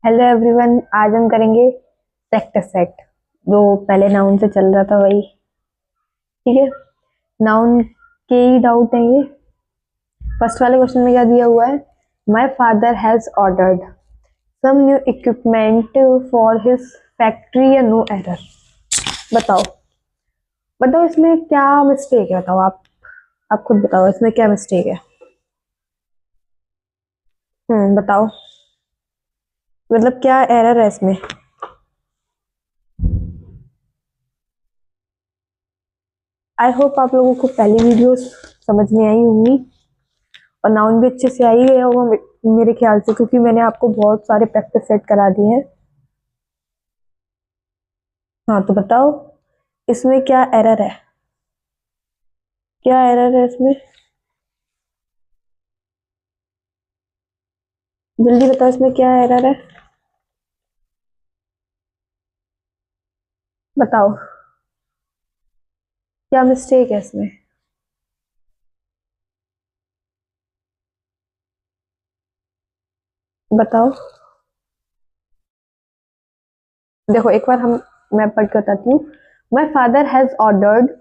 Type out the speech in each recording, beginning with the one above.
Hello everyone, आज हम करेंगे प्रैक्टिस सेट। जो पहले नाउन से चल रहा था वही। ठीक है, नाउन के ही डाउट है ये। फर्स्ट वाले क्वेश्चन में क्या दिया हुआ है? My father has ordered some new equipment for his factory या नो एरर। बताओ बताओ इसमें क्या मिस्टेक है? बताओ आप खुद बताओ इसमें क्या मिस्टेक है। बताओ, मतलब क्या एरर है इसमें? आई होप आप लोगों को पहली वीडियो समझ में आई होंगी और नाउन भी अच्छे से आ ही गया होगा मेरे ख्याल से, क्योंकि मैंने आपको बहुत सारे प्रैक्टिस सेट करा दिए हैं। हाँ तो बताओ इसमें क्या एरर है? क्या एरर है इसमें? जल्दी बताओ इसमें क्या एरर है। बताओ क्या मिस्टेक है इसमें। बताओ। देखो एक बार मैं पढ़ के बताती हूँ। My father has ordered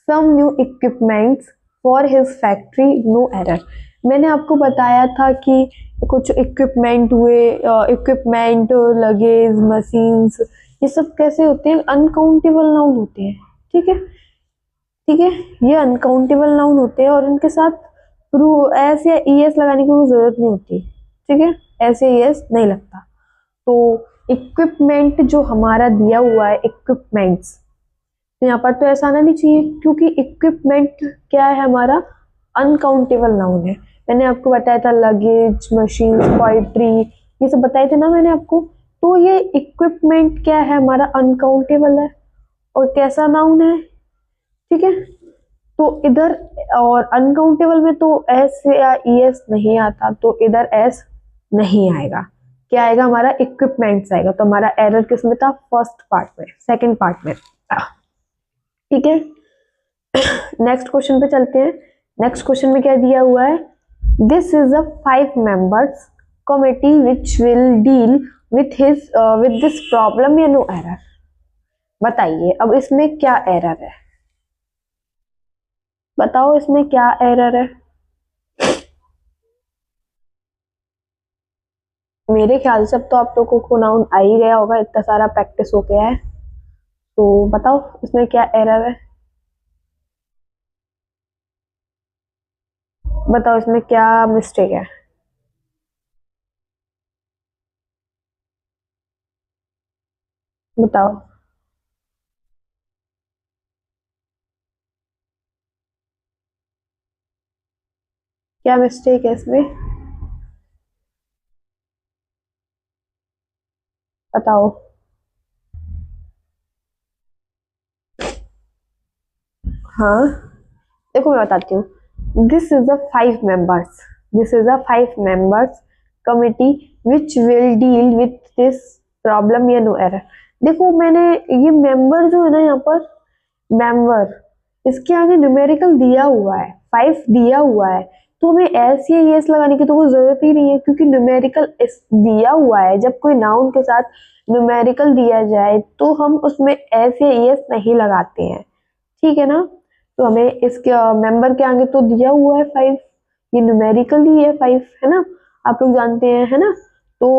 some new equipments for his factory, no error. मैंने आपको बताया था कि कुछ इक्विपमेंट हुए, इक्विपमेंट, लगेज, मशीन्स, ये सब कैसे होते हैं? अनकाउंटेबल नाउन होते हैं। ठीक है, ठीक है, ये अनकाउंटेबल नाउन होते हैं और उनके साथ प्रू एस या ई एस लगाने की कोई जरूरत नहीं होती। ठीक है, ऐसे ई एस नहीं लगता। तो इक्विपमेंट जो हमारा दिया हुआ है, इक्विपमेंट्स, तो यहाँ पर तो ऐसा आना नहीं चाहिए, क्योंकि इक्विपमेंट क्या है हमारा? अनकाउंटेबल नाउन है। मैंने आपको बताया था लगेज, मशीन, पोइट्री, ये सब बताए थे ना मैंने आपको। तो ये इक्विपमेंट क्या है हमारा? अनकाउंटेबल है और कैसा नाउन है? ठीक है, तो इधर और अनकाउंटेबल में तो एस या ई एस नहीं आता, तो इधर एस नहीं आएगा। क्या आएगा? हमारा इक्विपमेंट्स आएगा। तो हमारा एरर किस में था? फर्स्ट पार्ट में, सेकंड पार्ट में। ठीक है, नेक्स्ट क्वेश्चन पे चलते हैं। नेक्स्ट क्वेश्चन में क्या दिया हुआ है? This is a 5 members committee which will deal with this problem या नो एरर। बताइए अब इसमें क्या एरर है? बताओ इसमें क्या एरर है? मेरे ख्याल से अब तो आप लोगों को नाउन आ ही गया होगा, इतना सारा प्रैक्टिस हो गया है। तो बताओ इसमें क्या एरर है? बताओ इसमें क्या मिस्टेक है? बताओ। क्या मिस्टेक है इसमें? बताओ। हाँ, देखो मैं बताती हूँ। This is a 5 members committee which will deal with this problem या नो एरर। देखो मैंने ये मेंबर जो है ना यहाँ पर, मेंबर, इसके आगे न्यूमेरिकल दिया हुआ है, 5 दिया हुआ है। तो हमें एस या एस लगाने की तो कोई जरूरत ही नहीं है, क्योंकि न्यूमेरिकल दिया हुआ है। जब कोई नाउन के साथ न्यूमेरिकल दिया जाए तो हम उसमें एस या एस नहीं लगाते हैं। ठीक है ना? तो हमें इसके मेंबर के आगे तो दिया हुआ है 5, ये न्यूमेरिकल ही है 5, है ना? आप लोग जानते हैं, है ना? तो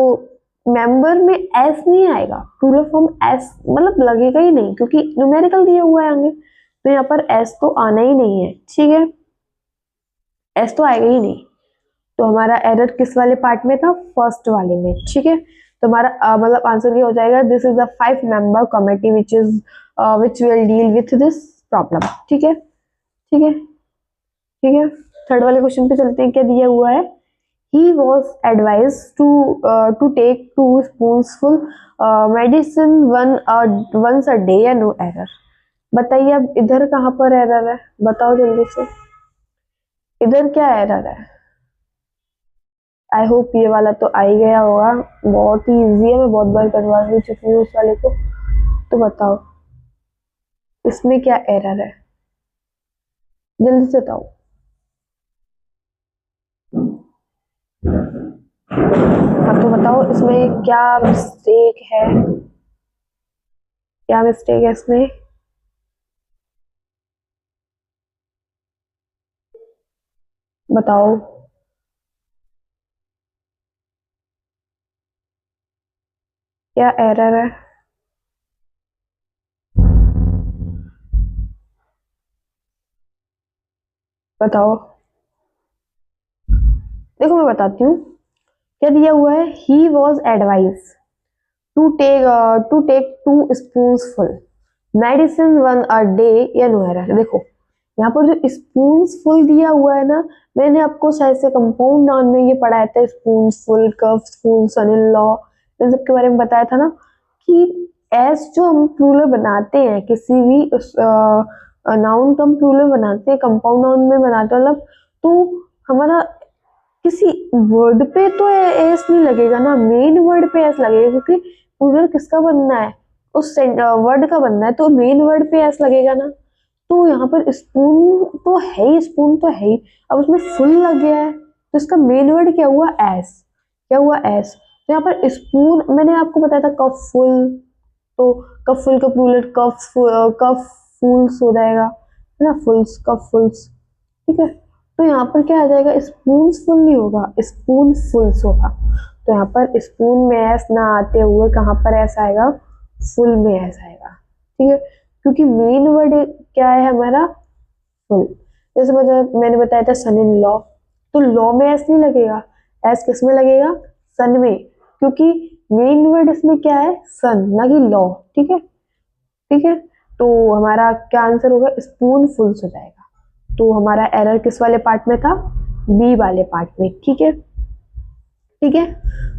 मेंबर में एस नहीं आएगा, प्लूरल फॉर्म एस मतलब लगेगा ही नहीं, क्योंकि न्यूमेरिकल दिया हुआ है आगे। तो यहाँ पर एस तो आना ही नहीं है। ठीक है, एस तो आएगा ही नहीं। तो हमारा एरर किस वाले पार्ट में था? फर्स्ट वाले में। ठीक है, तो हमारा मतलब आंसर ये हो जाएगा, this is a 5 member committee which will deal with this problem. ठीक है, ठीक है, ठीक है। थर्ड वाले क्वेश्चन पे चलते हैं। क्या दिया हुआ है? He was advise to take 2 spoonsful medicine once a day या नो एरर। बताइए अब इधर कहाँ पर एरर है? बताओ जल्दी से, इधर क्या एरर है? आई होप ये वाला तो आ ही गया होगा, बहुत ही इजी है, मैं बहुत बार करवा भी चुकी हूँ इस वाले को। तो बताओ इसमें क्या एरर है? जल्दी से बताओ। तो बताओ इसमें क्या मिस्टेक है, क्या मिस्टेक है इसमें? बताओ। क्या एरर है? बताओ। देखो मैं बताती हूँ क्या दिया हुआ है। He was advise to take 2 spoons full medicine one a day या नो एरर। देखो यहाँ पर जो स्पून्स फुल दिया हुआ है ना, मैंने आपको शायद से कंपाउंड नाउन में ये पढ़ाया था, spoons full, cups full, son in law, इन सब के बारे में बताया था ना कि एस जो हम प्लूरल बनाते हैं किसी भी नाउन का हम प्लूरल बनाते हैं, कंपाउंड नाउन में बनाते हैं मतलब, तो हमारा किसी वर्ड पे तो एस नहीं लगेगा ना, मेन वर्ड पे एस लगेगा, क्योंकि प्लूरल किसका बनना है, उस वर्ड का बनना है, तो मेन वर्ड पे एस लगेगा ना। तो यहाँ पर स्पून तो है ही, स्पून तो है ही, अब उसमें फुल लग गया है तो इसका मेन वर्ड क्या हुआ, एस। क्या हुआ, एस। तो यहाँ पर स्पून मैंने आपको बताया था कप फुल, तो कप फुल का प्लूरल कप फूल्स हो जाएगा, है ना, फुल्स, कप फुल्स। ठीक है, तो यहाँ पर क्या आ जाएगा, स्पून फुल नहीं होगा, स्पून फुल्स होगा। तो यहाँ पर स्पून में एस ना आते हुए कहाँ पर एस आएगा, फुल में एस आएगा। ठीक है, क्योंकि मेन वर्ड क्या है हमारा, फुल। जैसे मैंने बताया था सन इन लॉ, तो लॉ में एस नहीं लगेगा, एस किस में लगेगा, सन में, क्योंकि मेन वर्ड इसमें क्या है, सन, ना कि लॉ। ठीक है, ठीक है, तो हमारा क्या आंसर होगा, स्पून फुल्स हो जाएगा। तो हमारा एरर किस वाले पार्ट में था, बी वाले पार्ट में। ठीक है, ठीक है।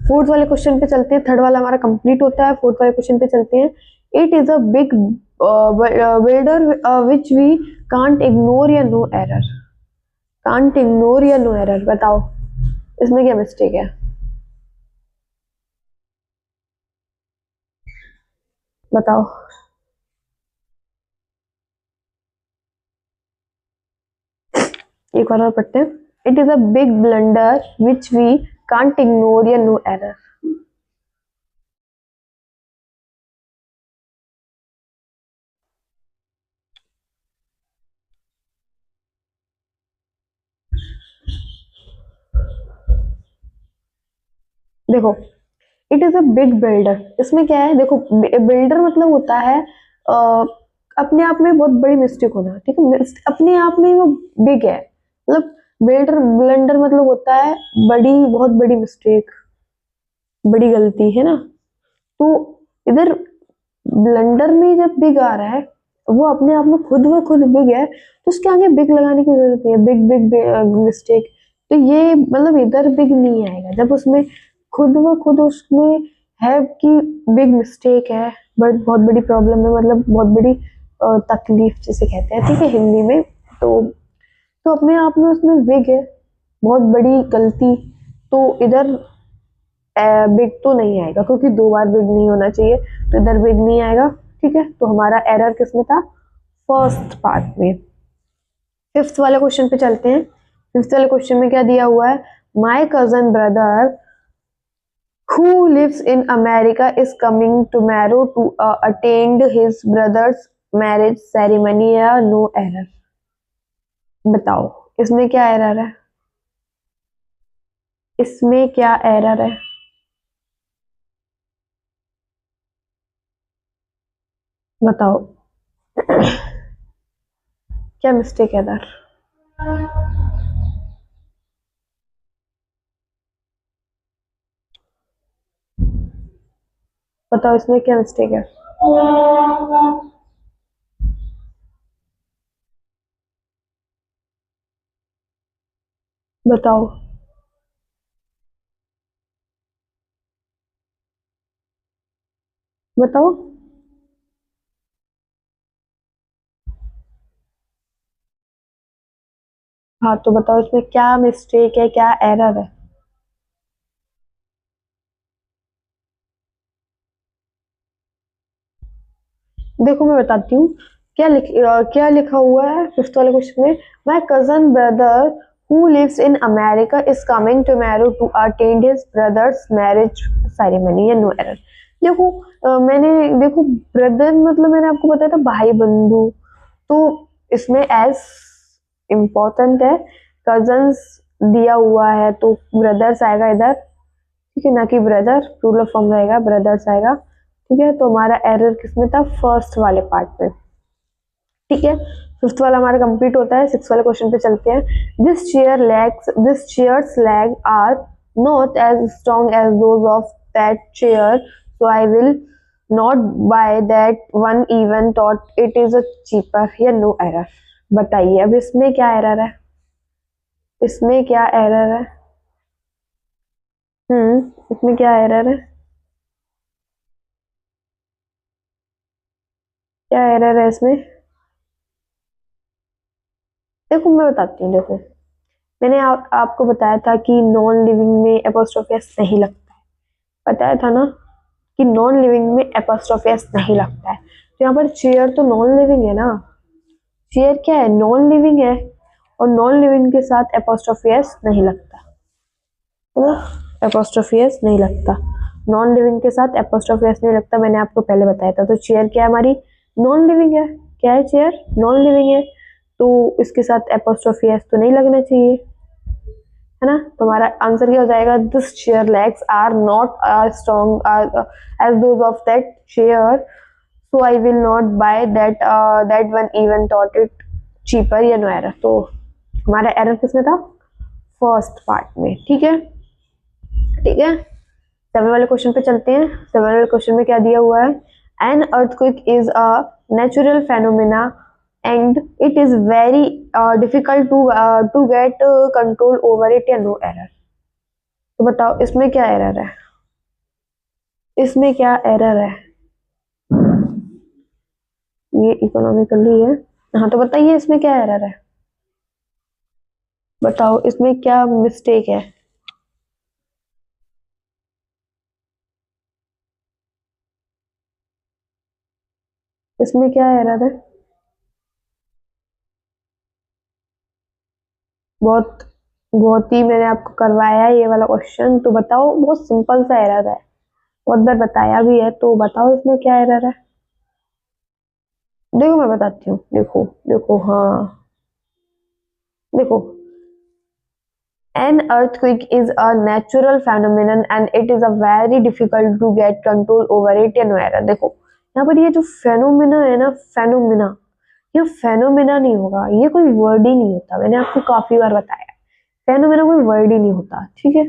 फोर्थ वाले क्वेश्चन पे चलते हैं, थर्ड वाला हमारा कंप्लीट होता है, फोर्थ वाले क्वेश्चन पे चलते हैं। It is a big builder which we can't ignore या नो एरर। कांट इग्नोर या नो एरर, बताओ इसमें क्या मिस्टेक है, बताओ। एक और पढ़ते हैं। It is a big blunder which we can't ignore या नो एरर। देखो it is a big builder, इसमें क्या है, देखो बिल्डर मतलब होता है अपने आप में बहुत बड़ी मिस्टेक होना। ठीक है, अपने आप में वो बिग है, मतलब बिल्डर, ब्लंडर मतलब होता है बड़ी, बहुत बड़ी मिस्टेक, बड़ी गलती, है ना। तो इधर ब्लंडर में जब बिग आ रहा है, वो अपने आप में खुद व खुद बिग है, तो उसके आगे बिग लगाने की जरूरत नहीं है, बिग बिग मिस्टेक। तो ये मतलब इधर बिग नहीं आएगा जब उसमें खुद व खुद उसमें है कि बिग मिस्टेक है, बट बहुत बड़ी प्रॉब्लम है, मतलब बहुत बड़ी तकलीफ जिसे कहते हैं, ठीक है, हिंदी में। तो अपने आप में उसमें बिग है, बहुत बड़ी गलती, तो इधर बिग तो नहीं आएगा, क्योंकि 2 बार बिग नहीं होना चाहिए, तो इधर बिग नहीं आएगा। ठीक है, तो हमारा एरर किसमें था, फर्स्ट पार्ट में। फिफ्थ वाले क्वेश्चन पे चलते हैं। फिफ्थ वाले क्वेश्चन में क्या दिया हुआ है, my cousin brother who lives in America is coming tomorrow to attend his brother's marriage ceremony या no error। बताओ इसमें क्या एरर है, इसमें क्या एरर है, बताओ क्या मिस्टेक है इधर, बताओ इसमें क्या मिस्टेक है, बताओ। बताओ। हाँ तो बताओ इसमें क्या मिस्टेक है, क्या एरर है। देखो मैं बताती हूँ क्या लिखा हुआ है फिफ्थ वाले क्वेश्चन में। My cousin brother who lives in America is coming tomorrow to attend his brother's marriage ceremony. या नो एरर। देखो देखो ब्रदर मतलब मैंने आपको बताया था भाई बंधु, तो इसमें एज इम्पोर्टेंट है, कजन्स दिया हुआ है तो ब्रदर्स आएगा इधर, ठीक है, ना कि ब्रदर, प्लूरल फॉर्म रहेगा, ब्रदर्स आएगा, ठीक है। तो हमारा एरर किसमें था? फर्स्ट वाले पार्ट में, ठीक है। फिफ्थ वाला हमारा कंप्लीट होता है। सिक्स वाले क्वेश्चन पे चलते हैं। This chair's leg are not as strong as those of that chair, so I will not buy that one even thought it is a cheaper. या नो एरर। बताइए अब इसमें क्या एरर है? इसमें क्या एरर है? इसमें क्या एरर है? क्या एरर है इसमें? देखो मैं बताती हूँ। देखो मैंने आपको बताया था कि नॉन लिविंग में एपोस्ट्रोफी एस नहीं लगता है, बताया था ना कि नॉन लिविंग में एपोस्ट्रोफी एस नहीं लगता है। तो यहाँ पर चेयर तो नॉन लिविंग है ना, चेयर क्या है? नॉन लिविंग है, और नॉन लिविंग के साथ एपोस्ट्रोफी एस नहीं लगता, तो एपोस्ट्रोफी एस नहीं लगता, नॉन लिविंग के साथ एपोस्ट्रोफी एस नहीं लगता, मैंने आपको पहले बताया था। तो चेयर क्या है? हमारी नॉन लिविंग है। क्या है? चेयर नॉन लिविंग है, तो इसके साथ एपोस्ट्रोफी एस तो नहीं लगना चाहिए, है ना। तो हमारा आंसर क्या हो जाएगा? This chair legs are not strong as those of that chair, so I will not buy that one even thought it cheaper. या नो एरर। तो हमारा एरर किसमें था? फर्स्ट पार्ट में, ठीक है, ठीक है। सेवन वाले क्वेश्चन पे चलते हैं। सेवन वाले क्वेश्चन में क्या दिया हुआ है? An earthquake is a natural phenomena and it is very difficult to get control over it। या नो एरर। तो बताओ इसमें क्या एरर है? इसमें क्या एरर है? ये इकोनॉमिकली है। हाँ तो बताइए इसमें क्या एरर है? बताओ इसमें क्या मिस्टेक है? इसमें क्या एरर है? बहुत बहुत ही मैंने आपको करवाया है ये वाला क्वेश्चन, तो बताओ। बहुत सिंपल सा एरर है, बहुत बार बताया भी है, तो बताओ इसमें क्या एरर है? देखो मैं बताती हूँ। देखो देखो, हाँ देखो, an earthquake is a natural phenomenon and it is a very difficult to get control over it। या नो एरर। देखो यहाँ पर ये जो फेनोमेना है ना, फेनोमेना, ये फेनोमेना नहीं होगा, ये कोई वर्ड ही नहीं होता, मैंने आपको काफी बार बताया, फेनोमेना कोई वर्ड ही नहीं होता, ठीक है।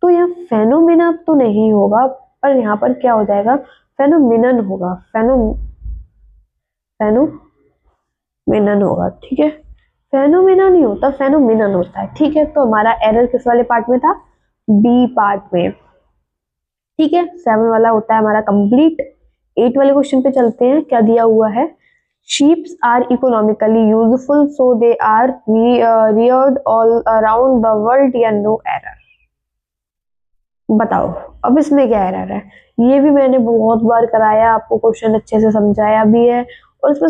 तो यहाँ फेनोमेना तो नहीं होगा, पर यहाँ पर क्या हो जाएगा? फेनोमिनन होगा, फेनोमेनन होगा, ठीक है। फेनोमेना नहीं होता, फेनोमिनन होता है, ठीक है। तो हमारा एरर किस वाले पार्ट में था? बी पार्ट में, ठीक है। सेवन वाला होता है हमारा कंप्लीट। एट वाले क्वेश्चन पे चलते हैं। क्या दिया हुआ है? Sheeps are economically useful so they are reared all around the world. या नो एरर। बताओ अब इसमें क्या एरर है? ये भी मैंने बहुत बार कराया, आपको क्वेश्चन अच्छे से समझाया भी है, और इसमें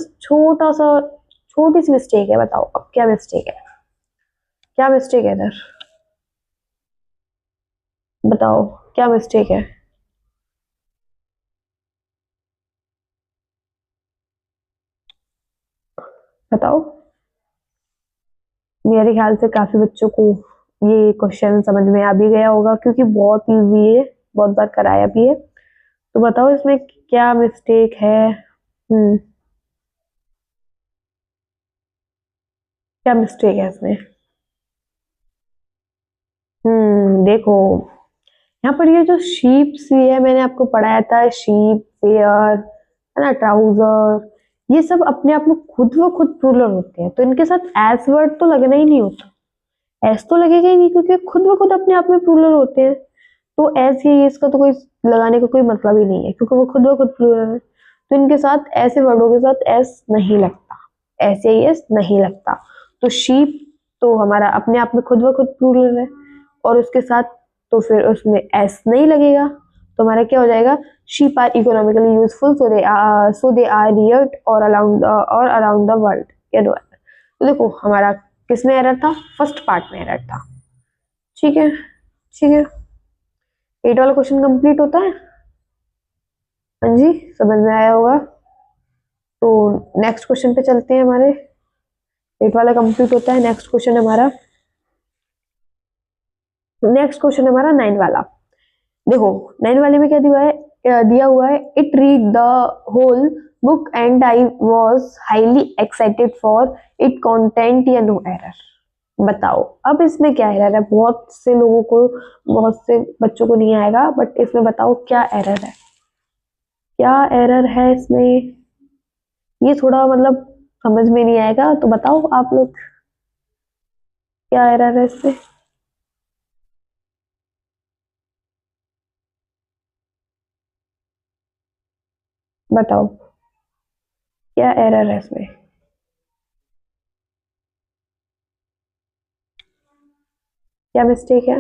छोटी सी मिस्टेक है। बताओ अब क्या मिस्टेक है? क्या मिस्टेक है इधर? बताओ क्या मिस्टेक है? बताओ। मेरे ख्याल से काफी बच्चों को ये क्वेश्चन समझ में आ भी गया होगा, क्योंकि बहुत इजी है, बहुत बार कराया भी है। तो बताओ इसमें क्या मिस्टेक है? क्या मिस्टेक है इसमें? देखो यहाँ पर ये जो शीप्स भी है, मैंने आपको पढ़ाया था, शीप, पेयर, है ना, ट्राउजर, ये सब अपने आप में खुद व खुद प्लूरल होते हैं, तो इनके साथ एस वर्ड तो लगना ही नहीं होता, एस तो लगेगा ही नहीं, क्योंकि खुद व खुद अपने आप में प्लूरल होते हैं। तो एस ये इसका तो कोई लगाने का कोई मतलब ही नहीं है, क्योंकि वो खुद ब खुद प्लूरल है। तो इनके साथ, ऐसे वर्डों के साथ एस नहीं लगता, ऐसे ही एस नहीं लगता। तो शीप तो हमारा अपने आप में खुद ब खुद प्लूरल है, और उसके साथ तो फिर उसमें एस नहीं लगेगा, तो हमारा क्या हो जाएगा? Sheep are economically useful so they are reared all around the world. तो देखो हमारा किसमें एरर था? फर्स्ट पार्ट में एरर था। ठीक है, ठीक है, 8 वाला क्वेश्चन कंप्लीट होता है। हाँ जी, समझ में आया होगा। तो नेक्स्ट क्वेश्चन पे चलते हैं। हमारे 8 वाला कंप्लीट होता है। नेक्स्ट क्वेश्चन हमारा 9 वाला। देखो 9 वाले में क्या दिया हुआ है, it read the whole book and I was highly excited for it content या नो एरर। बताओ अब इसमें क्या एरर है? बहुत से लोगों को, बहुत से बच्चों को नहीं आएगा, बट इसमें बताओ क्या एरर है, क्या एरर है इसमें? ये थोड़ा मतलब समझ में नहीं आएगा, तो बताओ आप लोग क्या एरर है इसमें। बताओ क्या एरर है इसमें। क्या मिस्टेक है?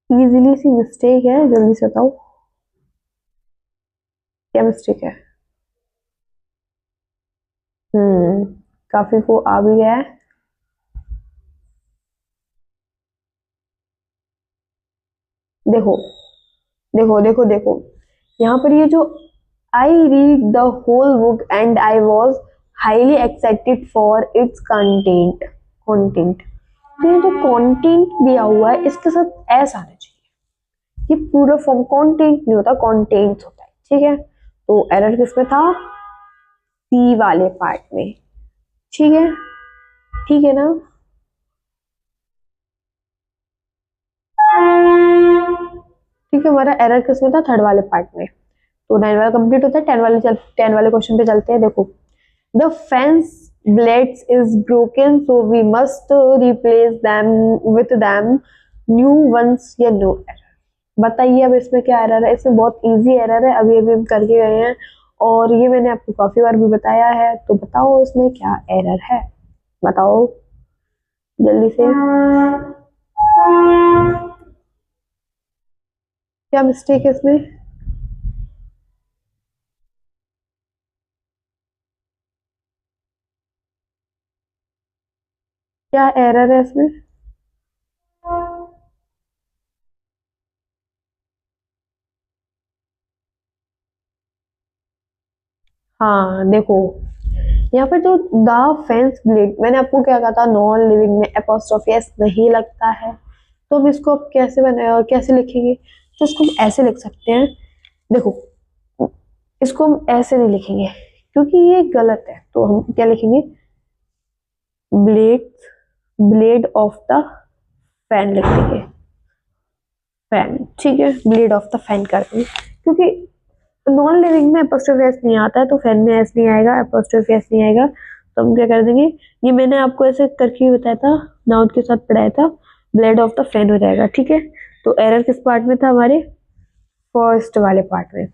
इजीली सी मिस्टेक है, जल्दी से बताओ क्या मिस्टेक है। काफी को आ भी गया है। देखो देखो देखो देखो, यहाँ पर ये जो I read the whole book and I was highly excited for its content, content, तो ये जो कंटेंट दिया हुआ है इसके साथ एस आना चाहिए। ये पूरा फॉर्म कंटेंट नहीं होता, कंटेंट्स होता है। ठीक है, तो एरर किसमें था? सी वाले पार्ट में। ठीक है, ठीक है ना? ठीक है, हमारा एरर किसमें था? थर्ड वाले पार्ट में। तो 9 वाला कंप्लीट होता है। 10 वाले क्वेश्चन पे चलते हैं। देखो, the fence blades is broken so we must replace them with them new ones या no error। बताइए अब इसमें क्या एरर है? इसमें बहुत इजी एरर है, अभी अभी हम करके गए हैं और ये मैंने आपको काफी बार भी बताया है। तो बताओ इसमें क्या एरर है, बताओ जल्दी से, क्या मिस्टेक है इसमें? क्या एरर है इसमें? हाँ देखो, यहाँ पर जो द फेंस ब्लेड, मैंने आपको क्या कहा था, नॉन लिविंग में एपोस्ट्रोफी एस नहीं लगता है, तो हम इसको अब कैसे कैसे लिखेंगे? तो इसको हम ऐसे लिख सकते हैं। देखो, इसको हम ऐसे नहीं लिखेंगे क्योंकि ये गलत है, तो हम क्या लिखेंगे? Blade, blade of the fan लिख देंगे, फैन। ठीक है, ब्लेड ऑफ द फैन कर देंगे, क्योंकि नॉन लिविंग में एपोस्ट्रोफी एस नहीं आता है, तो फैन में एस नहीं आएगा, एपोस्ट्रोफी एस नहीं आएगा, तो हम क्या कर देंगे? ये मैंने आपको ऐसे करके बताया था, नाउन के साथ पढ़ाया था, ब्लेड ऑफ द फैन हो जाएगा। ठीक है, तो एरर किस पार्ट में था? हमारे फर्स्ट वाले पार्ट में।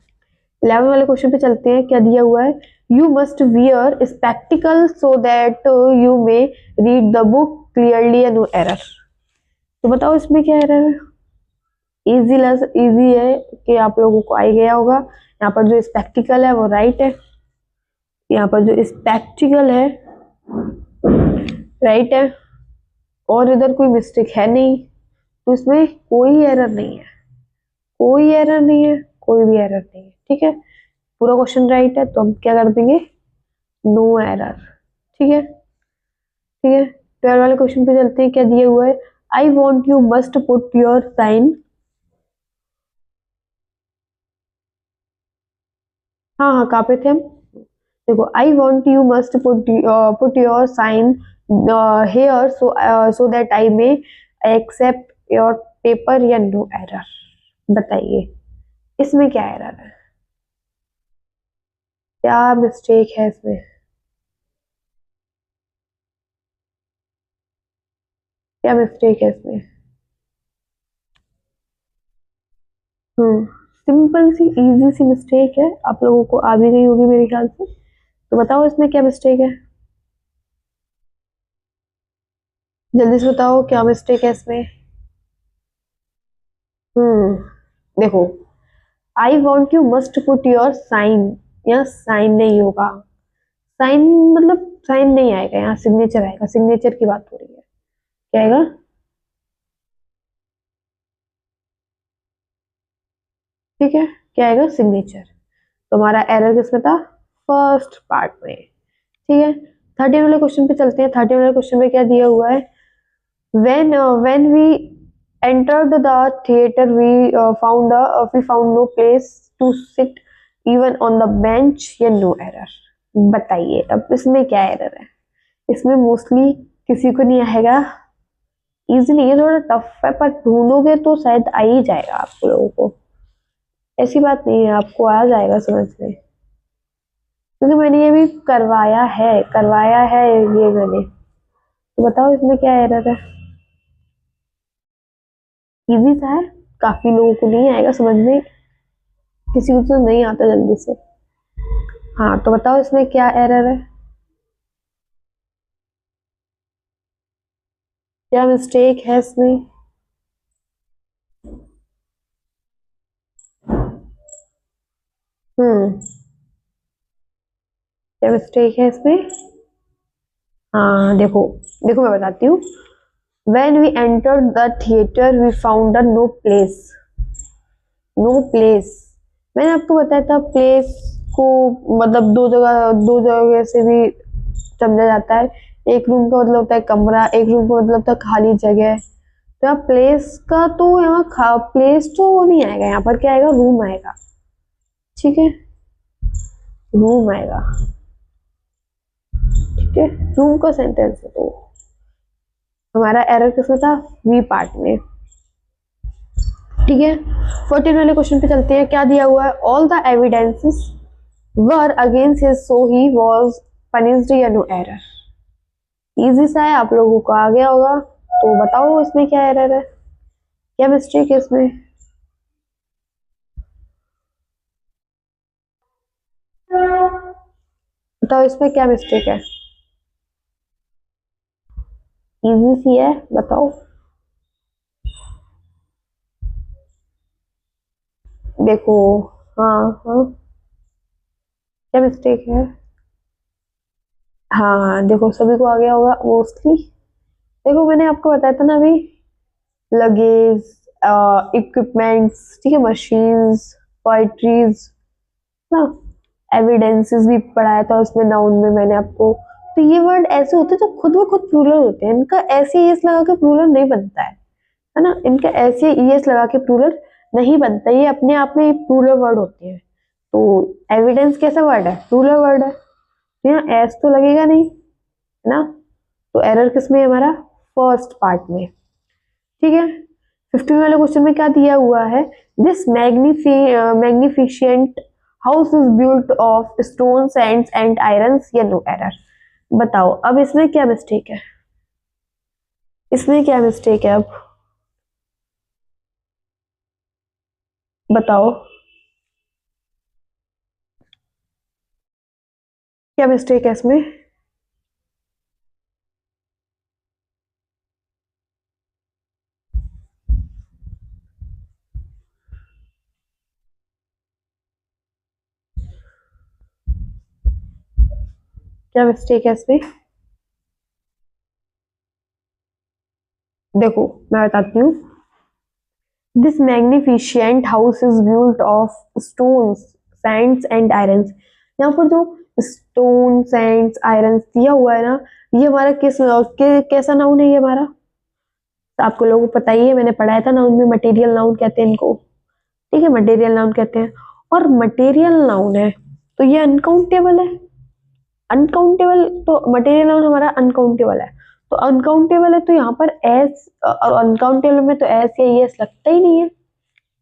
11 वाले क्वेश्चन पे चलते हैं। क्या दिया हुआ है? You must wear spectacle so that you may read the book clearly and no error. तो बताओ इसमें क्या एरर है? इजी इजी है कि आप लोगों को आ ही गया होगा। यहाँ पर जो स्पेक्टिकल है वो राइट है, यहाँ पर जो स्पेक्टिकल है राइट है, और इधर कोई मिस्टेक है नहीं, तो इसमें कोई एरर नहीं है, कोई एरर नहीं है, कोई भी एरर नहीं है। ठीक है, पूरा क्वेश्चन राइट है, तो हम क्या कर देंगे? No error. ठीक है, ठीक है, 12 वाले क्वेश्चन पे चलते हैं। क्या दिया हुआ है? I want you must put your sign. हाँ हाँ, कहाँ पे थे हम? देखो, I want you must put your sign here so that I may accept your paper या नो एरर। बताइए इसमें क्या एरर है, क्या मिस्टेक है इसमें? क्या मिस्टेक है इसमें? सिंपल सी इजी सी मिस्टेक है, आप लोगों को आ भी गई होगी मेरे ख्याल से। तो बताओ इसमें क्या मिस्टेक है, जल्दी से बताओ क्या मिस्टेक है इसमें। देखो, I want you must put your sign, या साइन नहीं होगा, साइन मतलब साइन नहीं आएगा, यहाँ सिग्नेचर आएगा, सिग्नेचर की बात हो रही है। क्या आएगा? ठीक है, क्या आएगा? सिग्नेचर। तो हमारा एरर किसमें था? फर्स्ट पार्ट में। ठीक है, 13 वाले क्वेश्चन पे चलते हैं। 13 वाले क्वेश्चन में क्या दिया हुआ है? when we entered the theater we found no place to sit even on the bench। या नो एरर। बताइए अब इसमें क्या एरर है? इसमें मोस्टली किसी को नहीं आएगा, इजी नहीं है, थोड़ा टफ है, पर ढूंढोगे तो शायद आ ही जाएगा आप लोगों को। ऐसी बात नहीं है, आपको आ जाएगा समझ में, क्योंकि मैंने ये भी करवाया है ये मैंने। तो बताओ इसमें क्या एरर है? इजी सा है, काफी लोगों को नहीं आएगा समझ में, किसी को तो नहीं आता जल्दी से। हाँ, तो बताओ इसमें क्या एरर है? क्या मिस्टेक है इसमें? क्या मिस्टेक है इसमें? हाँ देखो, देखो मैं बताती हूँ। When we entered the theater, we found a no place। No place, मैंने आपको बताया था प्लेस को मतलब दो जगह से भी समझा जाता है। एक रूम का मतलब होता है कमरा, एक रूम का मतलब होता है खाली जगह। तो यहाँ प्लेस का तो यहाँ प्लेस तो नहीं आएगा, यहाँ पर क्या आएगा? रूम आएगा। ठीक है, रूम आएगा। ठीक है, रूम का सेंटेंस है। तो हमारा एरर किसमें था? वी पार्ट में। ठीक है, 14 वाले क्वेश्चन पे चलते हैं। क्या दिया हुआ है? All the evidences were against his so he was punished. या नो एरर। इजी सा है, आप लोगों को आ गया होगा। तो बताओ इसमें क्या एरर है, क्या मिस्टेक है इसमें? बताओ इसमें क्या मिस्टेक है? इजी सी है, बताओ। देखो, हाँ हाँ, क्या मिस्टेक है? हाँ देखो, सभी को आ गया होगा मोस्टली। देखो मैंने आपको बताया था ना अभी, लगेज, इक्विपमेंट्स, ठीक है, मशीन्स, पोइट्रीज ना, एविडेंसेस भी पढ़ाया था उसमें, नाउन में मैंने आपको। तो ये वर्ड ऐसे होते हैं जो खुद ब खुद प्लूरल होते हैं, इनका ऐसे एस लगा के प्लूरल नहीं बनता है ना, इनका ऐसे ईएस लगा के प्लूरल नहीं बनता, ये अपने आप में प्लूरल वर्ड होते हैं। तो एविडेंस कैसा वर्ड है? प्लूरल वर्ड है, तो यहाँ एस तो लगेगा नहीं, है ना। तो एरर किसमें है? हमारा फर्स्ट पार्ट में। ठीक है, 15 वाले क्वेश्चन में क्या दिया हुआ है? This magnificent house is built of stone, sands and irons. या नो एरर। बताओ अब इसमें क्या मिस्टेक है? इसमें क्या मिस्टेक है? अब बताओ क्या मिस्टेक है इसमें? क्या मिस्टेक है इसमें? देखो मैं बताती हूँ। This magnificent house is built of stones, sands and irons. यहाँ पर जो स्टोन, सैंड्स, आयरन्स दिया हुआ है ना, ये हमारा कैसा नाउन है? ये हमारा, तो आपको लोगों को पता ही है, मैंने पढ़ाया था नाउन में, मटेरियल नाउन कहते हैं इनको। ठीक है, मटेरियल नाउन कहते हैं। और मटेरियल नाउन है तो ये अनकाउंटेबल है। अनकाउंटेबल तो मटेरियल नाउन हमारा अनकाउंटेबल है, तो अनकाउंटेबल है तो यहाँ पर एस, और अनकाउंटेबल में तो एस या एस लगता ही नहीं है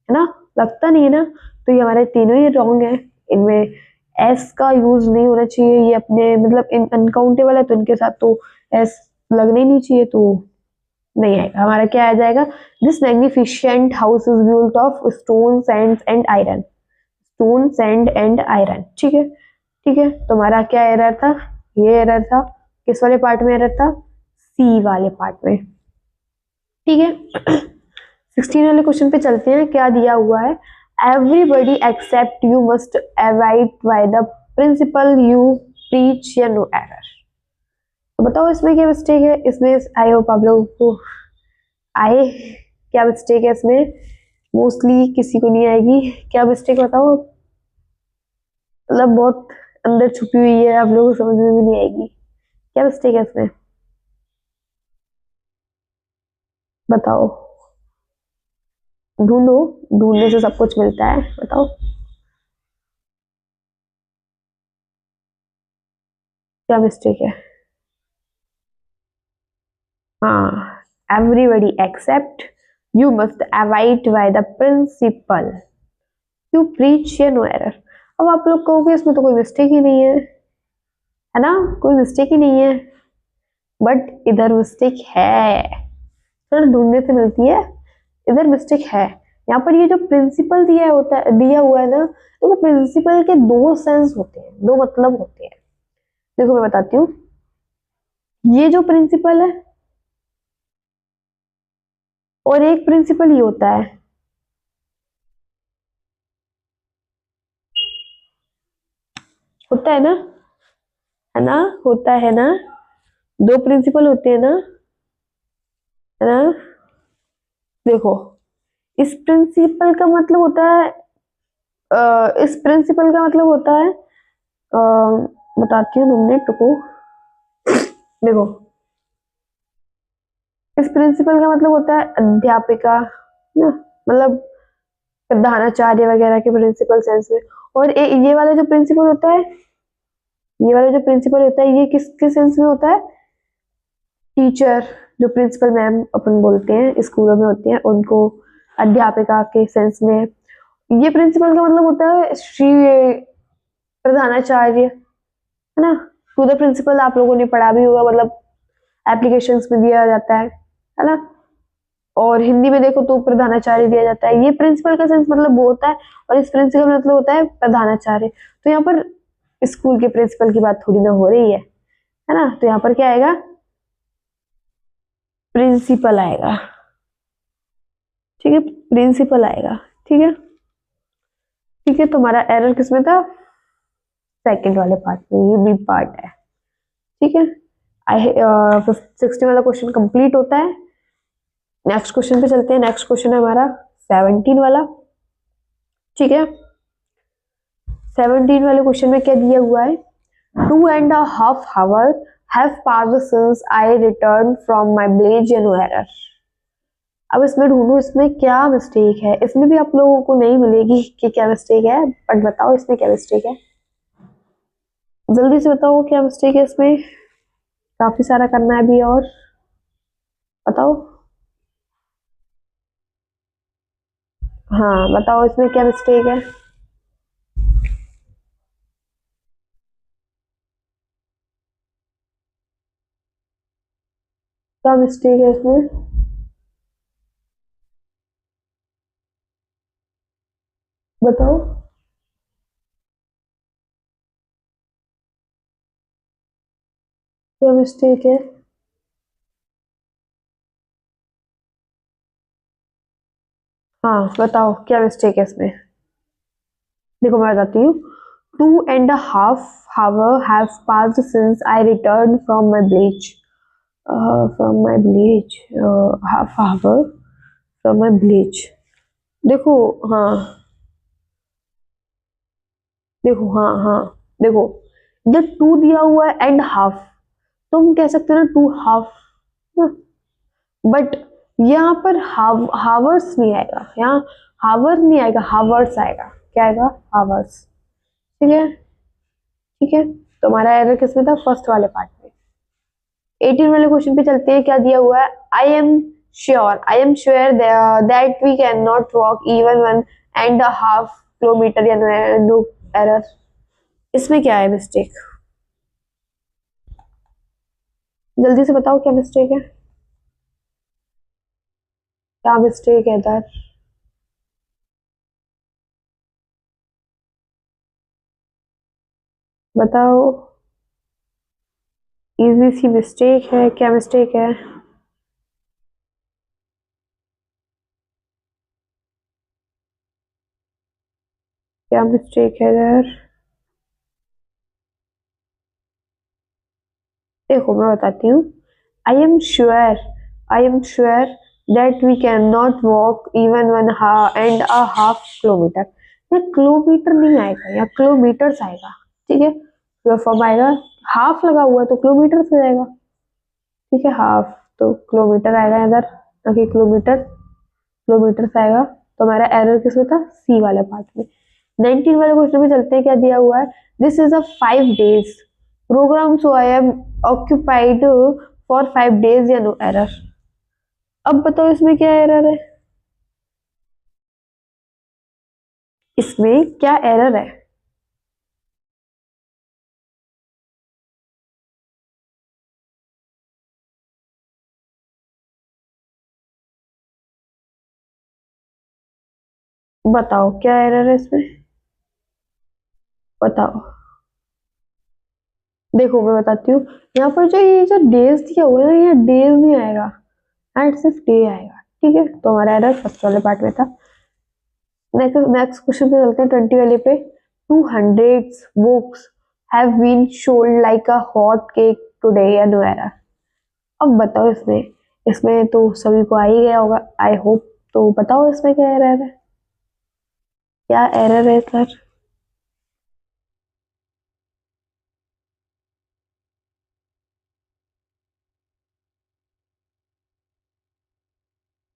ना, लगता नहीं है ना। तो ये हमारे तीनों ही रॉन्ग है, इनमें एस का यूज नहीं होना चाहिए। ये अपने मतलब इन अनकाउंटेबल है तो इनके साथ तो एस लगना ही नहीं चाहिए, तो नहीं आएगा। हमारा क्या आ जाएगा? This magnificent house is built of stone, sand and iron. Stone, sand and iron. ठीक है, ठीक है, तो हमारा क्या एरर था? ये एरर था। किस वाले पार्ट में एरर था? सी वाले पार्ट में। ठीक है, 16 वाले क्वेश्चन पे चलते हैं। क्या दिया हुआ है? Everybody except you must abide by the principle you preach. या नो एरर। तो बताओ इसमें क्या मिस्टेक है। इसमें आई होप आप लोगों को आए क्या मिस्टेक है इसमें। मोस्टली किसी को नहीं आएगी। क्या मिस्टेक बताओ, मतलब बहुत अंदर छुपी हुई है, आप लोगों को समझ में भी नहीं आएगी। क्या मिस्टेक है इसमें बताओ। ढूंढो, ढूंढने से सब कुछ मिलता है, बताओ क्या मिस्टेक है। हाँ, everybody except you must avoid by the principle you preach या नो एरर। अब आप लोग कहोगे इसमें तो कोई मिस्टेक ही नहीं है ना, कोई मिस्टेक ही नहीं है। बट इधर मिस्टेक है, थोड़ा ढूंढने से मिलती है। इधर मिस्टेक है। यहाँ पर ये जो प्रिंसिपल दिया हुआ है ना, देखो प्रिंसिपल के दो सेंस होते हैं, दो मतलब होते हैं। देखो मैं बताती हूँ। ये जो प्रिंसिपल है और एक प्रिंसिपल ये होता है ना, है ना, होता है ना, दो प्रिंसिपल होते हैं ना, है ना। देखो इस प्रिंसिपल का मतलब होता है इस प्रिंसिपल का मतलब होता है बताती हूँ, 2 मिनट रुको। देखो इस प्रिंसिपल का मतलब होता है अध्यापिका ना, मतलब प्रधानाचार्य वगैरह के प्रिंसिपल सेंस में। और ये वाला जो प्रिंसिपल होता है, ये वाला जो प्रिंसिपल होता है, ये किसके सेंस में होता है। टीचर, जो प्रिंसिपल मैम अपन बोलते हैं स्कूलों में होती हैं उनको, अध्यापिका के सेंस में। ये प्रिंसिपल का मतलब होता है श्री प्रधानाचार्य, है ना। टू द प्रिंसिपल आप लोगों ने पढ़ा भी होगा, मतलब एप्लीकेशंस में दिया जाता है ना। और हिंदी में देखो तो प्रधानाचार्य दिया जाता है। ये प्रिंसिपल का सेंस मतलब वो होता है, और इस प्रिंसिपल का मतलब होता है प्रधानाचार्य। तो यहाँ पर स्कूल के प्रिंसिपल की बात थोड़ी ना हो रही है ना। तो यहाँ पर क्या आएगा, प्रिंसिपल आएगा, ठीक है, प्रिंसिपल आएगा। ठीक है, ठीक है। तुम्हारा एरर किसमें था, सेकंड वाले पार्ट में, ये बी पार्ट है। ठीक है, आई 60 वाला क्वेश्चन कंप्लीट होता है। नेक्स्ट क्वेश्चन पे चलते हैं। नेक्स्ट क्वेश्चन है हमारा 17 वाला। ठीक है, 17 वाले क्वेश्चन में क्या दिया हुआ है, 2.5 hours have passed since I returned from my village in error। अब इसमें ढूंढो इसमें क्या मिस्टेक है। इसमें भी आप लोगों को नहीं मिलेगी कि क्या मिस्टेक है, बट बताओ इसमें क्या मिस्टेक है, जल्दी से बताओ क्या मिस्टेक है इसमें। काफी सारा करना है अभी, और बताओ। हाँ बताओ इसमें क्या मिस्टेक है। क्या मिस्टेक है इसमें, बताओ क्या मिस्टेक है। हाँ बताओ क्या मिस्टेक है इसमें। देखो मैं बताती हूँ। 2.5 hours have passed since I returned from my village। from my village, half hour from my village। देखो, हाँ देखो, हाँ हाँ देखो, जब 2 दिया हुआ है एंड हाफ, तो हम कह सकते हैं ना 2 हाफ, बट यहाँ पर हावर्स नहीं आएगा, यहाँ हावर नहीं आएगा, हावर्स आएगा। क्या आएगा, हावर्स। ठीक है, ठीक है। तो हमारा एरर किसमें था, फर्स्ट वाले पार्ट में। 18 वाले क्वेश्चन पे चलते हैं। क्या दिया हुआ है, I am sure that we can not walk even 1.5 kilometre या नो एरर। इसमें क्या है मिस्टेक, जल्दी से बताओ क्या मिस्टेक है, क्या मिस्टेक है इधर। बताओ, इजी सी मिस्टेक है, क्या मिस्टेक है। क्या मिस्टेक है इधर। देखो मैं बताती हूँ, I am sure that we can not walk even 1.5 kilometre. ये किलोमीटर नहीं आएगा, या किलोमीटर्स आएगा, ठीक है। तो फॉर्म आएगा, हाफ लगा हुआ है तो किलोमीटर से जाएगा, ठीक है, हाफ तो किलोमीटर आएगा इधर, ना कि किलोमीटर से आएगा। तो हमारा एरर किसमें था, सी वाले पार्ट में। 19 वाले क्वेश्चन में चलते हैं, क्या दिया हुआ है, this is a 5 days programme, so I am occupied for 5 days, या नो एरर। अब बताओ इसमें क्या एरर है, इसमें क्या एरर है। बताओ क्या एरर है इसमें, बताओ। देखो मैं बताती हूँ, यहाँ पर जो ये जो डेज दिया हुआ है ना, ये डेज नहीं आएगा, यहाँ सिर्फ डे आएगा, ठीक है। तो हमारा एरर फर्स्ट वाले पार्ट में था। नेक्स्ट नेक्स्ट क्वेश्चन पे चलते हैं, 20 वाले पे। 200 books have been sold like a hot cake today, या नो एरर। अब बताओ इसमें, इसमें तो सभी को आ ही गया होगा आई होप। तो बताओ इसमें क्या एरर है, क्या एरर है सर।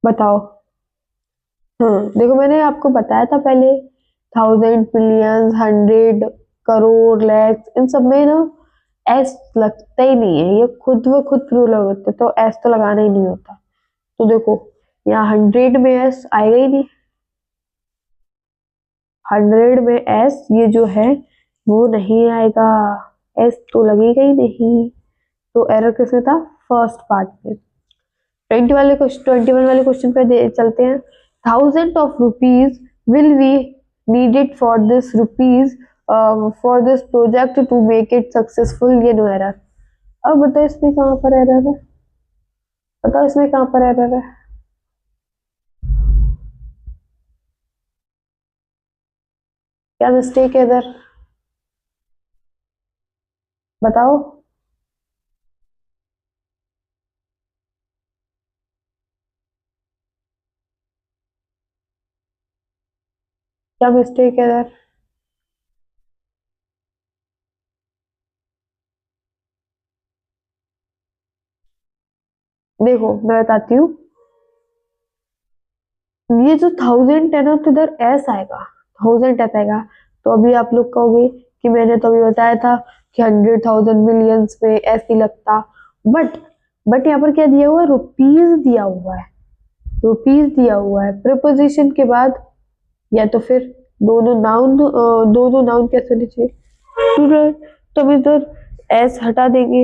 बताओ। हाँ देखो मैंने आपको बताया था पहले, 1000 मिलियन 100 करोड़ लैक्स, इन सब में ना एस लगता ही नहीं है, ये खुद व खुद रूलर होते, तो एस तो लगाना ही नहीं होता। तो देखो यहाँ 100 में एस आएगा ही नहीं, 100 में एस ये जो है वो नहीं आएगा, एस तो लगेगा ही नहीं। तो एरर किसमें था, फर्स्ट पार्ट में। 21 वाले क्वेश्चन पे चलते हैं। 1000 of rupees will be needed for this project to make it successful, ये नो एरर। अब बताओ इसमें कहाँ पर एरर है, बताओ इसमें कहाँ पर एरर है। क्या मिस्टेक है इधर, बताओ। क्या मिस्टेक है इधर, देखो मैं बताती हूँ, ये जो 1000 है ना, तो इधर एस आएगा, 1000 आएगा। तो अभी आप लोग कहोगे कि मैंने तो अभी बताया था कि 100,000 मिलियंस में एस ही लगता, बट यहाँ पर क्या दिया हुआ है, रुपीज दिया हुआ है, रुपीज दिया हुआ है प्रीपोजिशन के बाद, या तो फिर दोनों नाउन कैसे लीजिए, स्टूडेंट। तो हम इधर एस हटा देंगे,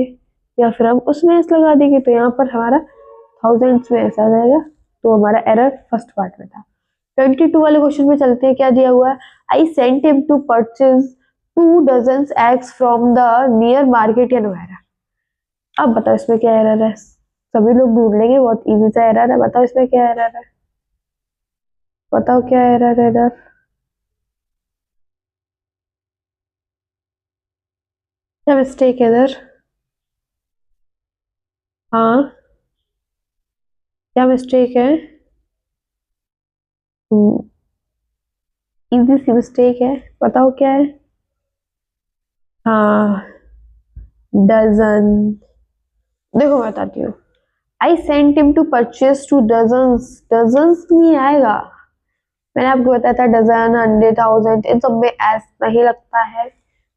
या फिर हम उसमें एस लगा देंगे, तो यहाँ पर हमारा थाउजेंड्स में ऐसा आ जाएगा। तो हमारा एरर फर्स्ट पार्ट में था। 22 वाले क्वेश्चन में चलते हैं, क्या दिया हुआ है, I sent him to purchase 2 eggs from the near market, या नोएरा। अब बताओ इसमें क्या एरर है, सभी लोग ढूंढ लेंगे, बहुत इजी सा एरर है, बताओ इसमें क्या एरर है, बताओ क्या एरर है इधर। क्या मिस्टेक है इधर, हाँ क्या मिस्टेक है, इजी सी मिस्टेक है, बताओ क्या है। हाँ डजन। देखो मैं बताती हूँ, I sent him to purchase 2 dozens, dozens नहीं आएगा, मैंने आपको बताया था डजन 100,000 इन सब में एस नहीं लगता है,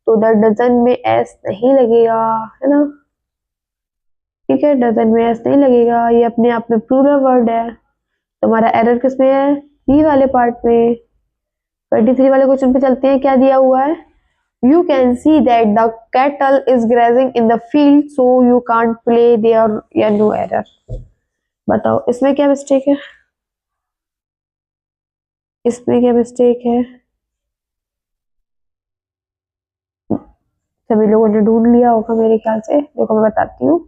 तो उधर डजन में एस नहीं लगेगा, है ना, ठीक है, डजन में एस नहीं लगेगा, ये अपने आप में प्लूरल वर्ड है। तो हमारा एरर किसमें है, सी वाले पार्ट में। 23 वाले क्वेश्चन पे चलते हैं, क्या दिया हुआ है, you can see that the cattle is grazing in the field so you can't play there, या नो एरर। बताओ इसमें क्या मिस्टेक है, इसमें क्या मिस्टेक है, सभी लोगों ने ढूंढ लिया होगा मेरे ख्याल से, देखो मैं बताती हूँ।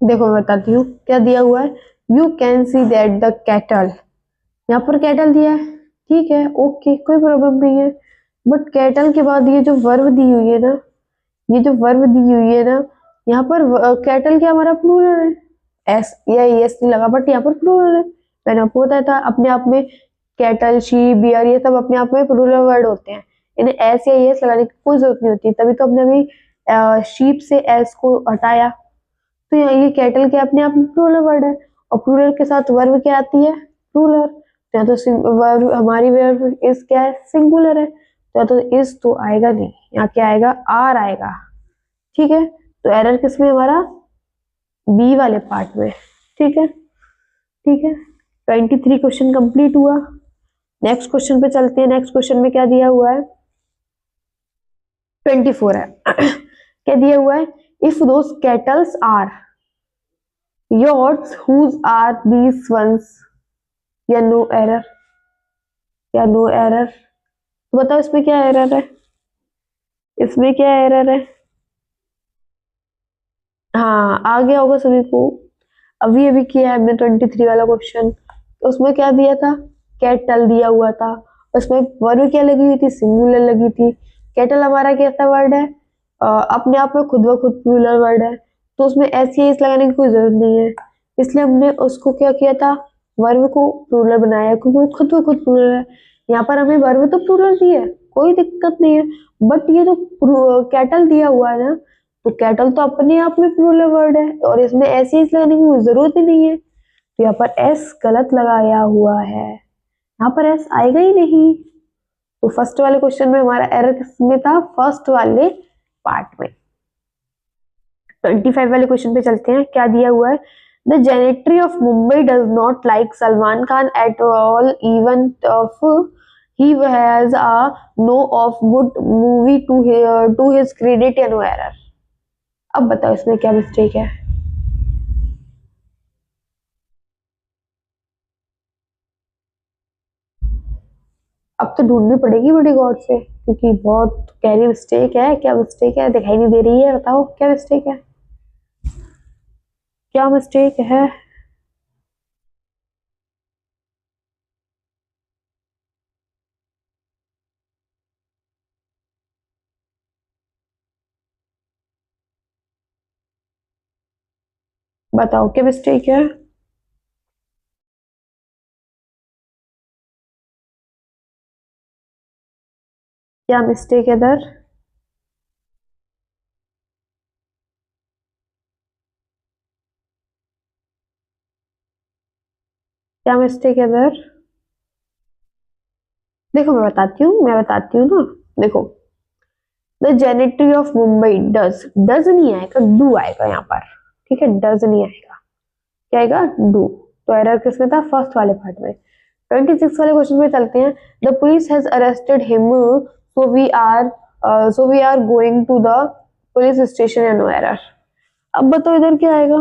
देखो मैं बताती हूँ क्या दिया हुआ है, you can see that the cattle, यहाँ पर कैटल दिया है, ठीक है, ओके, कोई प्रॉब्लम नहीं है। बट कैटल के बाद ये जो वर्ब दी हुई है ना, ये जो वर्ब दी हुई है ना, यहाँ पर कैटल क्या हमारा प्लूरल है, एस या एस नहीं लगा, बट यहाँ पर प्लूरल है। मैंने आपको बताया था अपने आप में कैटल, शीप, बियर ये सब अपने आप में प्लूरल वर्ड होते हैं, इन्हें एस या एस लगाने की कोई जरूरत नहीं होती। तभी तो हमने अभी शीप से एस को हटाया। तो यहाँ ये कैटल के अपने आप में प्लूरल वर्ड है, और प्लूरल के साथ वर्ब क्या आती है, प्लूरल। तो यहाँ तो वर्ब, हमारी वर्ब इस क्या है, सिंगुलर है, तो यहाँ तो इस तो आएगा नहीं, यहाँ क्या आएगा, आर आएगा, ठीक है। तो एरर किसमें, हमारा बी वाले पार्ट में, ठीक है, ठीक है। 23 क्वेश्चन कंप्लीट हुआ। नेक्स्ट क्वेश्चन पे चलते हैं। नेक्स्ट क्वेश्चन में क्या दिया हुआ है, 24 है। क्या दिया हुआ है, if those cattles are yours whose are these ones, या नो एरर, या नो एरर। तो बताओ इसमें क्या एरर है, इसमें क्या एरर है। हाँ, आ गया होगा सभी को, अभी अभी किया है हमने 23 वाला क्वेश्चन। तो उसमें क्या दिया था, कैटल दिया हुआ था, उसमें वर्ब क्या लगी हुई थी, सिंगुलर लगी थी। कैटल हमारा कैसा वर्ड है, अपने आप में खुद ब खुद प्लूरल वर्ड है, तो उसमें एस या एस लगाने की कोई जरूरत नहीं है, इसलिए हमने उसको क्या किया था, वर्ब को प्लूरल बनाया, क्योंकि वो खुद ब खुद प्लूरल है। यहाँ पर हमें वर्ब तो प्लूरल दी है, कोई दिक्कत नहीं है, बट ये जो कैटल दिया हुआ है ना, तो कैटल तो अपने आप में प्लूरल वर्ड है, और इसमें एस या एस लगाने की कोई जरूरत ही नहीं है। तो यहाँ पर एस गलत लगाया हुआ है, यहाँ पर एस आएगा ही नहीं। तो फर्स्ट वाले क्वेश्चन में हमारा एरर किसमें था, फर्स्ट वाले पार्ट में। 25 वाले क्वेश्चन पे चलते हैं। क्या दिया हुआ है, the gentry of Mumbai does not like Salman Khan at all even of he has a no of good movie to his credit, या नो एरर। अब बताओ इसमें क्या मिस्टेक है। अब तो ढूंढनी पड़ेगी बड़ी गौर से, क्योंकि बहुत गहरी मिस्टेक है। क्या मिस्टेक है, दिखाई नहीं दे रही है, बताओ क्या मिस्टेक है, क्या मिस्टेक है। बताओ क्या मिस्टेक है। क्या मिस्टेक है इधर, क्या मिस्टेक है इधर। देखो मैं बताती हूँ ना। देखो, the gentry of Mumbai does, does नहीं आएगा, डू आएगा यहाँ पर, ठीक है, डज नहीं आएगा, क्या आएगा, डू। तो एरर किसमें था, फर्स्ट वाले पार्ट में। 26 वाले क्वेश्चन में चलते हैं। The police has arrested him, so we are going to the police station, and no error. अब बताओ इधर क्या आएगा,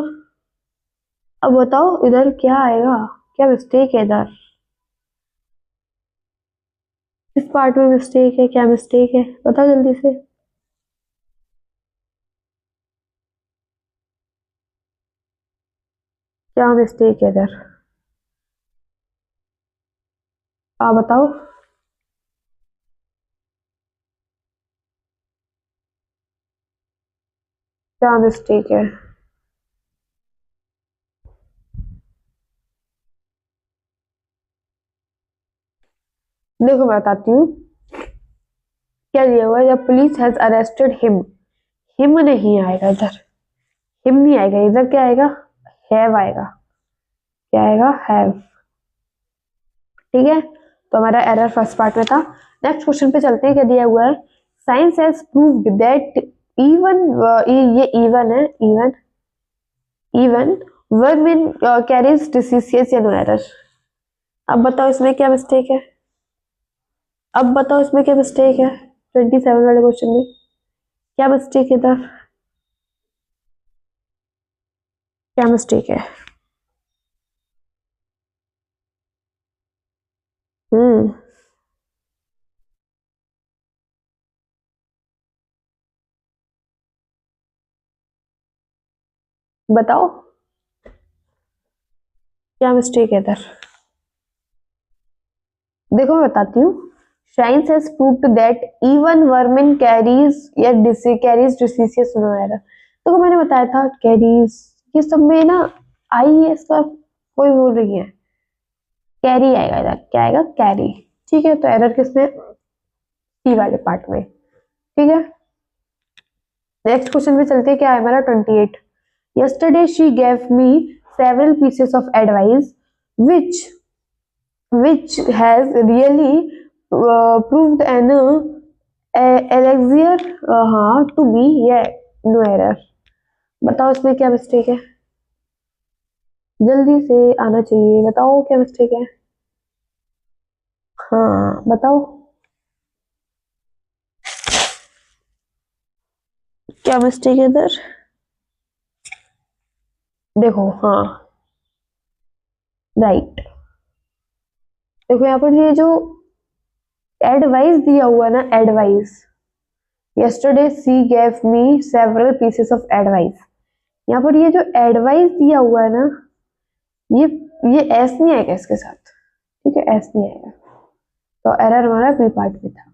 अब बताओ इधर क्या आएगा, क्या मिस्टेक है इधर, इस पार्ट में मिस्टेक है, क्या मिस्टेक है, बताओ जल्दी से। क्या मिस्टेक है इधर, आप बताओ। क्या मिस्टेक है, देखो मैं बताती हूँ। क्या दिया हुआ है, जब पुलिस हैज अरेस्टेड हिम नहीं आएगा इधर, हिम नहीं आएगा इधर, क्या आएगा, हैव आएगा, क्या आएगा, हैव, ठीक है। तो हमारा एरर फर्स्ट पार्ट में था। नेक्स्ट क्वेश्चन पे चलते हैं। क्या दिया हुआ है, science has proved that even, ये इवन है, even, even verb in carries disease, या नो एरर। अब बताओ इसमें क्या मिस्टेक है, अब बताओ इसमें क्या मिस्टेक है, 27 वाले क्वेश्चन में क्या मिस्टेक है इधर, क्या मिस्टेक है। हम्म, बताओ। क्या मिस्टेक है इधर? देखो मैं बताती हूँ। Science has proved that even vermin carries या कैरीज डिसीजियस एरर। देखो मैंने बताया था कैरीज, ये सब में ना आई है इसका, कोई बोल रही है कैरी आएगा इधर, क्या आएगा कैरी। ठीक है, तो एरर किसमें? सी वाले पार्ट में। ठीक है, नेक्स्ट क्वेश्चन पे चलते हैं। क्या है हमारा 28। Yesterday she gave me several pieces of advice which has really proved an elixir हाँ to be yeah no error। बताओ इसमें क्या मिस्टेक है? जल्दी से आना चाहिए, बताओ क्या मिस्टेक है? हाँ बताओ क्या मिस्टेक है इधर? देखो हाँ राइट। देखो यहाँ पर ये जो एडवाइस दिया हुआ ना, advice, yesterday C gave me several pieces of advice, यहाँ पर ये जो एडवाइस दिया हुआ है ना, ये ये एस नहीं आएगा इसके साथ। ठीक है, एस नहीं आएगा, तो एरर हमारा बी पार्ट में था।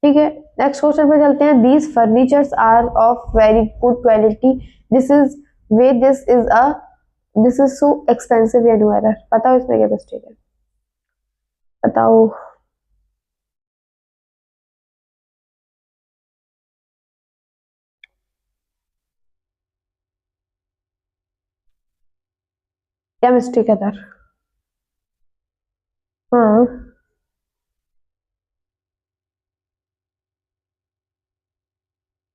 ठीक है, नेक्स्ट क्वेश्चन पे चलते हैं। These furnitures are of very good quality, this is way this is so expensive या नो एरर। बताओ इसमें क्या मिस्टेक है? बताओ। क्या मिस्टेक है इधर? हाँ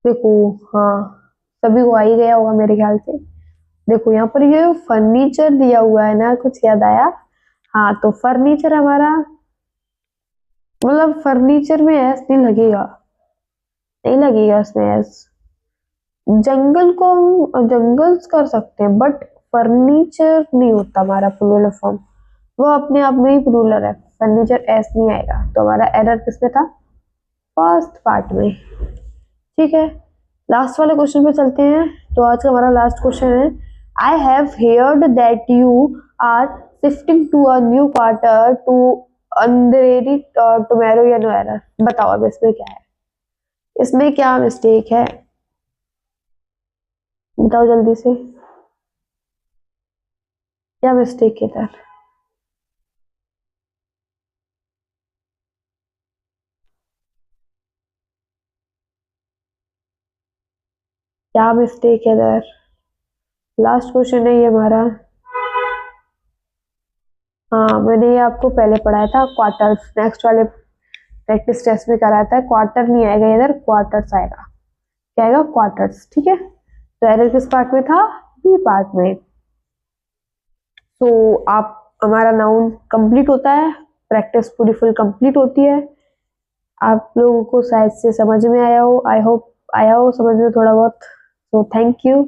देखो, हाँ सभी को आ ही गया होगा मेरे ख्याल से। देखो यहाँ पर ये फर्नीचर दिया हुआ है ना, कुछ याद आया? हाँ, तो फर्नीचर हमारा मतलब फर्नीचर में एस नहीं लगेगा, नहीं लगेगा इसमें एस। जंगल को हम जंगल्स कर सकते हैं, बट फर्नीचर नहीं होता हमारा प्लूरल फॉर्म, वो अपने आप में ही प्लूरल है। फर्नीचर एस नहीं आएगा, तो हमारा एरर किसमें था? फर्स्ट पार्ट में। ठीक है, लास्ट वाले क्वेश्चन पे चलते हैं। तो आज का हमारा लास्ट क्वेश्चन है। I have heard that you are shifting to a new quarter to Andheri tomorrow या नो एरर। बताओ अब इसमें क्या है, इसमें क्या मिस्टेक है? बताओ जल्दी से, क्या मिस्टेक है इधर? क्या मिस्टेक है इधर? लास्ट क्वेश्चन है ये हमारा। हाँ मैंने ये आपको पहले पढ़ाया था, क्वार्टर्स, नेक्स्ट वाले प्रैक्टिस टेस्ट में कराया था। क्वार्टर नहीं आएगा इधर, क्वार्टर्स आएगा। क्या आएगा? क्वार्टर्स। ठीक है, तो एरर किस पार्ट में था? बी पार्ट में। तो आप हमारा नाउन कंप्लीट होता है, प्रैक्टिस पूरी फुल कंप्लीट होती है। आप लोगों को शायद से समझ में आया हो, आई होप आया हो समझ में थोड़ा बहुत। तो थैंक यू।